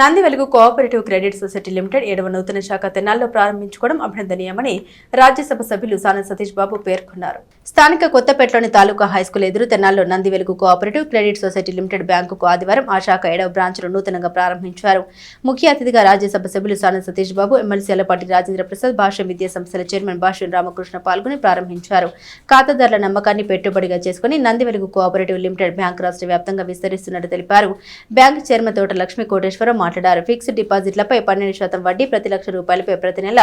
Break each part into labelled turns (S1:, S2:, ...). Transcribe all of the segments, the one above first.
S1: నంది వెలుగు cooperative credit society limited 7వ నూతన శాఖ తెనాల్లో ప్రారంభించుకోవడం అభినందనీయమని రాజ్యసభ సభ్యులు సానా సతీష్ బాబు పేర్కొన్నారు. స్థానిక కొత్తపేటలోని తాలూకా హైస్కూల్ ఎదురు తెనాల్లో నంది వెలుగు కోఆపరేటివ్ క్రెడిట్ సొసైటీ లిమిటెడ్ బ్యాంకుకు ఆదివారం ఆ శాఖ 7వ బ్రాంచ్ను నూతనంగా ప్రారంభించారు. ముఖ్య అతిథిగా రాజ్యసభ సభ్యులు సానా సతీష్ బాబు, ఎమ్మెల్సీ అల్లపాటి రాజేంద్ర ప్రసాద్, భాష్య విద్యా సంస్థల చైర్మన్ భాష్యం రామకృష్ణ పాల్గొని ప్రారంభించారు. ఖాతాదారుల నమ్మకాన్ని పెట్టుబడిగా చేసుకుని నంది వెలుగు కోఆపరేటివ్ లిమిటెడ్ బ్యాంక్ రాష్ట్ర వ్యాప్తంగా విస్తరిస్తున్నట్టు తెలిపారు. బ్యాంక్ చైర్మన్ తోట లక్ష్మీ కోటేశ్వరరావు మాట్లాడారు. ఫిక్స్డ్ డిపాజిట్లపై 12% వడ్డీ, ప్రతి ₹1,00,000 ప్రతి నెల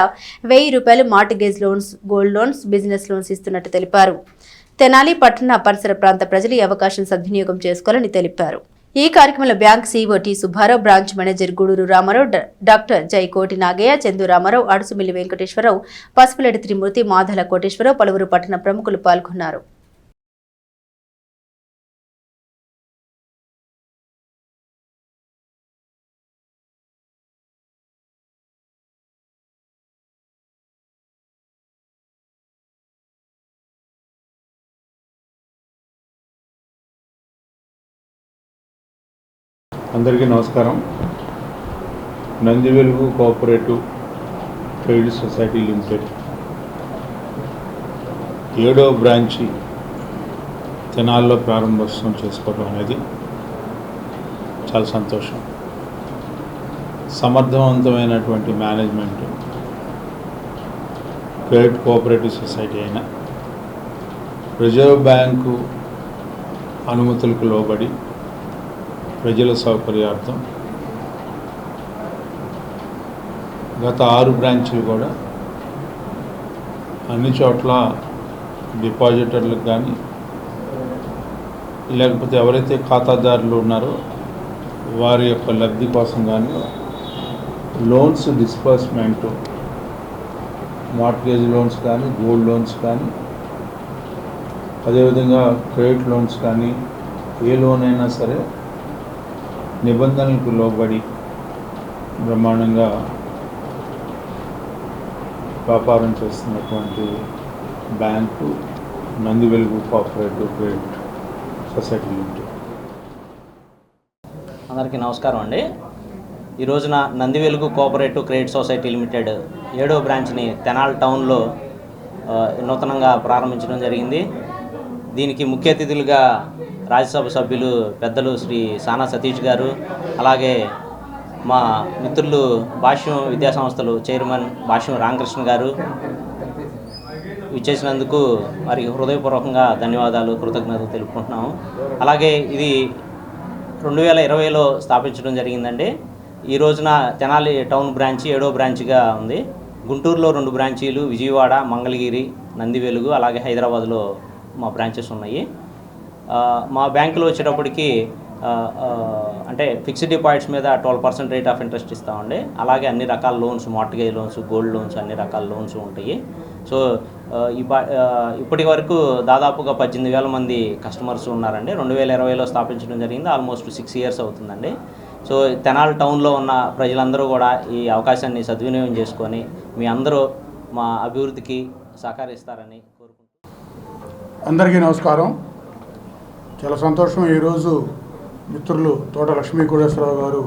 S1: ₹1,000 mortgage loans, gold loans, business loans ఇస్తున్నట్టు తెలిపారు. తెనాలి పట్టణ పరిసర ప్రాంత ప్రజలు ఈ అవకాశం సద్వినియోగం చేసుకోవాలని తెలిపారు. ఈ కార్యక్రమంలో bank CEO T Subbarao, branch manager Gudur Ramarao, doctor Jai Koti Nagaiah, Chandu Ramarao, Adusumilli Venkateswararao, Pasupuleti త్రిమూర్తి, మాధల కోటేశ్వరరావు, పలువురు పట్టణ ప్రముఖులు పాల్గొన్నారు.
S2: అందరికీ నమస్కారం. నంది వెలుగు కోఆపరేటివ్ క్రెడిట్ సొసైటీ లిమిటెడ్ 7వ బ్రాంచి తెనాల్లో ప్రారంభోత్సవం చేసుకోవడం అనేది చాలా సంతోషం. సమర్థవంతమైనటువంటి మేనేజ్మెంట్, క్రెడిట్ కోఆపరేటివ్ సొసైటీ అయిన రిజర్వ్ బ్యాంకు అనుమతులకు లోబడి ప్రజల సౌకర్యార్థం గత 6 బ్రాంచీలు కూడా అన్ని చోట్ల డిపాజిటర్లకు కానీ లేకపోతే ఎవరైతే ఖాతాదారులు ఉన్నారో వారి యొక్క లబ్ధి కోసం కానీ లోన్స్ డిస్బర్స్మెంటు, మార్ట్గేజ్ లోన్స్ కానీ, గోల్డ్ లోన్స్ కానీ, అదేవిధంగా క్రెడిట్ లోన్స్ కానీ, ఏ లోన్ అయినా సరే నిబంధనలకు లోబడి బ్రహ్మాండంగా వ్యాపారం చేస్తున్నటువంటి బ్యాంకు నంది వెలుగు కోఆపరేటివ్ క్రెడిట్ సొసైటీ లిమిటెడ్.
S3: అందరికీ నమస్కారం అండి. ఈ రోజున నంది వెలుగు కోఆపరేటివ్ క్రెడిట్ సొసైటీ లిమిటెడ్ 7వ బ్రాంచ్ని తెనాలి టౌన్లో నూతనంగా ప్రారంభించడం జరిగింది. దీనికి ముఖ్య అతిథులుగా రాజ్యసభ సభ్యులు పెద్దలు శ్రీ సానా సతీష్ గారు, అలాగే మా మిత్రులు భాష్యం విద్యా సంస్థలు చైర్మన్ భాష్యం రామకృష్ణ గారు ఇచ్చేసినందుకు వారికి హృదయపూర్వకంగా ధన్యవాదాలు, కృతజ్ఞతలు తెలుపుకుంటున్నాము. అలాగే ఇది 2020లో స్థాపించడం జరిగిందండి. ఈ రోజున తెనాలి టౌన్ బ్రాంచి 7వ బ్రాంచ్గా ఉంది. గుంటూరులో 2 బ్రాంచీలు, విజయవాడ, మంగళగిరి, నంది వెలుగు, అలాగే హైదరాబాద్లో మా బ్రాంచెస్ ఉన్నాయి. మా బ్యాంకులో వచ్చేటప్పటికి అంటే ఫిక్స్డ్ డిపాజిట్స్ మీద 12% రేట్ ఆఫ్ ఇంట్రెస్ట్ ఇస్తామండి. అలాగే అన్ని రకాల loans, mortgage loans, gold loans, అన్ని రకాల లోన్స్ ఉంటాయి. సో ఇప్పటి వరకు దాదాపుగా 18,000 మంది కస్టమర్స్ ఉన్నారండి. 2020లో స్థాపించడం జరిగింది. ఆల్మోస్ట్ 6 years అవుతుందండి. సో తెనాలి టౌన్లో ఉన్న ప్రజలందరూ కూడా ఈ అవకాశాన్ని సద్వినియోగం చేసుకొని మీ అందరూ మా అభివృద్ధికి సహకరిస్తారని కోరుకుంటున్నాను.
S4: అందరికీ నమస్కారం. చాలా సంతోషం. ఈరోజు మిత్రులు తోట లక్ష్మీ కోటేశ్వరరావు గారు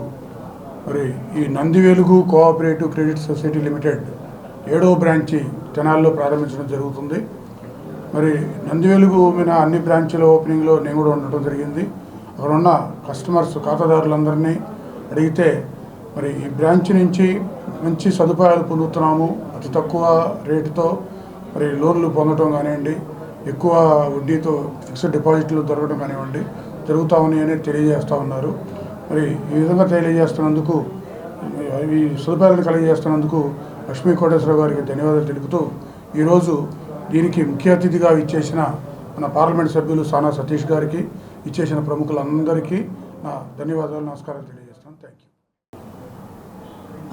S4: మరి ఈ నంది వెలుగు కోఆపరేటివ్ క్రెడిట్ సొసైటీ లిమిటెడ్ 7వ బ్రాంచి తెనాల్లో ప్రారంభించడం జరుగుతుంది. మరి నంది వెలుగు మీద అన్ని బ్రాంచ్ల ఓపెనింగ్లో నేను కూడా ఉండటం జరిగింది. అక్కడ ఉన్న కస్టమర్స్, ఖాతాదారులందరినీ అడిగితే మరి ఈ బ్రాంచ్ నుంచి మంచి సదుపాయాలు పొందుతున్నాము, అతి తక్కువ రేటుతో మరి లోన్లు పొందడం కానివ్వండి, ఎక్కువ వడ్డీతో ఫిక్స్డ్ డిపాజిట్లు దొరకడం కానివ్వండి జరుగుతూ ఉన్నాయని తెలియజేస్తూ ఉన్నారు. మరి ఈ విధంగా తెలియజేస్తున్నందుకు, ఈ సదుపాయాలను కలిగజేస్తున్నందుకు లక్ష్మీ కోటేశ్వరరావు గారికి ధన్యవాదాలు తెలుపుతూ ఈరోజు దీనికి ముఖ్య అతిథిగా ఇచ్చేసిన మన పార్లమెంట్ సభ్యులు సానా సతీష్ గారికి, ఇచ్చేసిన ప్రముఖులందరికీ నా ధన్యవాదాలు, నమస్కారం తెలియజేస్తాను. Thank you.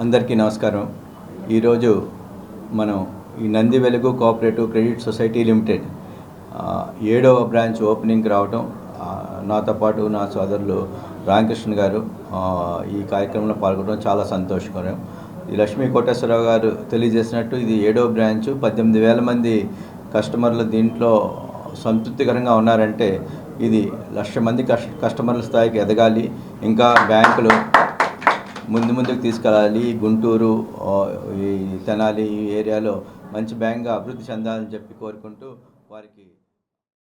S5: అందరికీ నమస్కారం. ఈరోజు మనం ఈ నంది వెలుగు కోఆపరేటివ్ క్రెడిట్ సొసైటీ లిమిటెడ్ 7వ బ్రాంచ్ ఓపెనింగ్కి రావడం, నాతో పాటు నా సోదరులు రామకృష్ణ గారు ఈ కార్యక్రమంలో పాల్గొనడం చాలా సంతోషకరం. ఈ లక్ష్మీ కోటేశ్వరరావు గారు తెలియజేసినట్టు ఇది 7వ బ్రాంచ్, 18,000 మంది కస్టమర్లు దీంట్లో సంతృప్తికరంగా ఉన్నారంటే ఇది 1,00,000 మంది కస్టమర్ల స్థాయికి ఎదగాలి. ఇంకా బ్యాంకులు ముందుకు తీసుకెళ్ళాలి. గుంటూరు ఈ తెనాలి ఏరియాలో మంచి బ్యాంక్గా అభివృద్ధి చెందాలని చెప్పి కోరుకుంటూ వారికి